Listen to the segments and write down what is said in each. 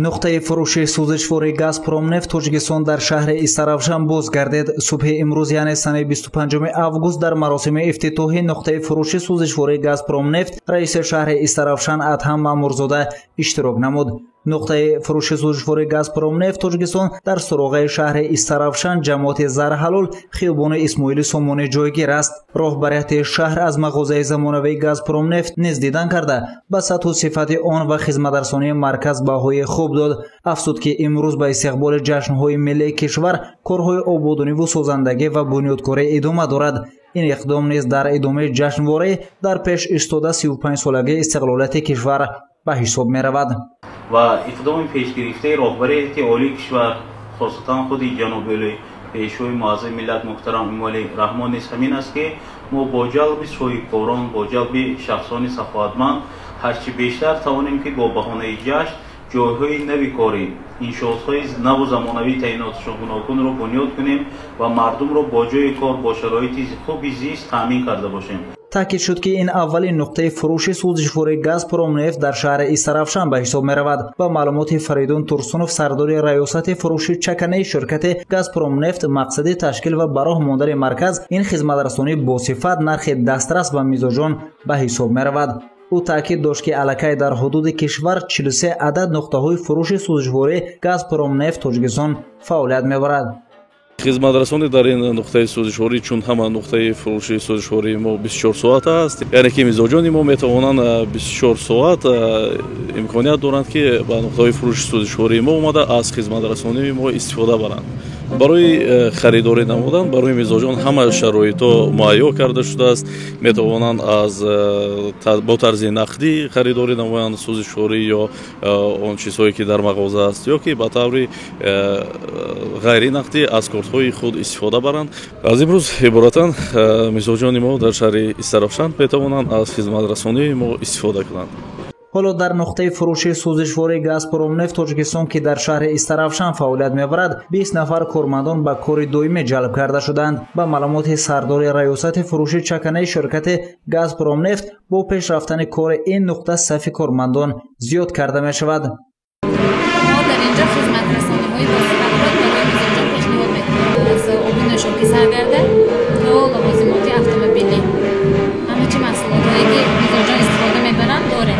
نقطه فروش سوزشوار گازپروم نفت تاجیکستان در شهر استرافشان باز گردید. صبح امروز یعنی سنه 25 آگوست در مراسم افتتاح نقطه فروش سوزشوار گازپروم نفت رئیس شهر استرافشان ادهم مامورزاده اشتراک نمود. نقطه فروش سوزشوار گازپروم نفت تاجیکستان در سراغ شهر استرافشان جماعت زرحلول خیابان اسماعیل سامانی جایگیر است. راهبریت شهر از مغازه زمانوی گازپروم نفت نیز دیدن کرده به سطح و صفت آن و خدمترسانی مرکز بهای خوب داد. افزود که امروز به استقبال جشن‌های ملی کشور کارهای آبادانی و سازندگی و بنیادکاری ادامه دارد. این اقدام نیز در ادامه جشنواره در پیش ایستاده 35 سالگی استقلالیت کشور به حساب می رود. و اقدام پیشگرفته راهبریت عالی کشور خاصتا خود جناب پیشوای معظم ملت محترم امام رحمان نیز همین است که ما با جلب صاحبکاران با جلب شخصان سخاوتمند هرچی بیشتر توانیم که با بهانه جشن جایهای نوی کاری انشاءات‌های نو و زمانوی تعییناتشان گوناگون را بنیاد کنیم و مردم را با جای کار با شرایط خوب زیست تامین کرده باشیم. تاکید شد که این اولین نقطه فروش سوزشوار گازپروم نفت در شهر استرافشان به حساب می رود. با معلومات فریدون ترسونوف سردار ریاست فروش چکنه شرکت گازپروم نفت مقصد تشکیل و براه ماندن مرکز این خدمترسانی با صفت نرخ دسترس و میزاجان به حساب می رود. او تاکید داشت که الکی در حدود کشور 43 عدد نقطه‌های فروش سوزشوار گازپروم نفت تاجیکستان فعالیت می‌برد. خدمترسانی در این نقطه سوزشواری چون همه نقطه فروشی سوزشواری ما 24 ساعت است، یعنی که میزاجان ما میتوانند 24 ساعت امکانیت دارند که با نقطه فروش سوزشواری ما اومده از خدمترسانی ما استفاده برند. برای خریداری نمودن برای میزاجان همه شرایط مهیا کرده شده است. میتوانند از با طرز نقدی خریداری نمایند سوزشواری یا اون چیزهایی که در مغازه است یا که به طور غیر نقدی از کارت‌های خود استفاده برند. از امروز عبارتاً میزاجان ما در شهر استرافشان میتوانند از خدمترسانی ما استفاده کنند. حالا در نقطه فروش سوزشوار گازپروم نفت تاجیکستان که در شهر استرافشان فعالیت می‌برد 20 نفر کارمندان به کار دائمی جلب کرده شدند. با معلومات سردار ریاست فروش چکنه شرکت گازپروم نفت با پیش رفتن کار این نقطه صف کارمندان زیاد کرده می شود. ما در اینجا خدمت رسانی‌های واسطه‌کار برای میزاجان پیشنهاد می‌کنیم از آبی نشاکی سرگرده تا لوازمات اتومبیلی همه چی محصولاتایی که میزاجان استفاده می‌برند داریم.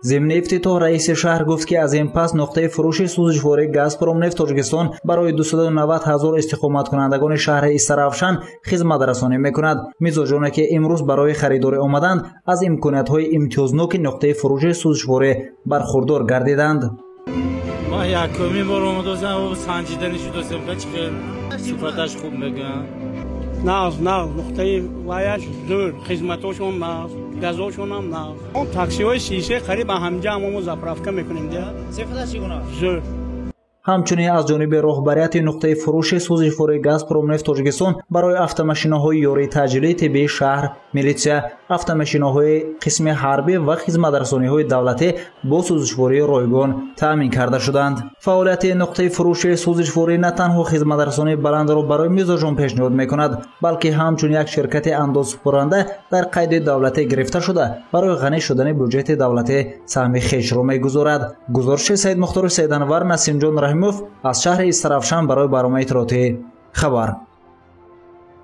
ضمن افتتاح رئیس شهر گفت که از این پس نقطه فروش سوزشوار گازپروم نفت تاجیکستان برای 290,000 استقامت کنندگان شهر استرافشان خدمت رسانی میکند. میزاجانی که امروز برای خریداری آمدند از امکانیت‌های امتیازناک نقطه فروش سوزشوار برخوردار گردیدند. ما یکمی بار اومدیم و سنجیدنش دوستم که صفتش خوب میگن. نه نقطه وایش زور خدمتاشون ما گازاشون هم نه. اون تاکسی های شیشه قریب همجا همو زپرافکا میکنیم دیگه. صفتش چگونه؟ زور. همچنین از جانب راهبریت نقطه فروش سوزشوار گازپروم نفت تاجیکستان برای автомاشین‌های یاری تجلی طبی شهر، میلیسیا، автомاشین‌های قسم حربی و خدمترسانی‌های دولتی با سوزشواری رایگان تامین کرده شدند. فعالیت نقطه فروش سوزشواری نه تنها خدمترسانی بلند را برای میزاجان پیشنهاد می‌کند، بلکه همچنین یک شرکت اندازه‌پرنده در قید دولتی گرفته شده برای غنی شدن بودجه دولتی سهم خویش را می‌گذارد. گزارش سید مختار سیدانور، نسیم جان رحیموف از شهر استرافشان برای برنامه اطلاعاتی خبر.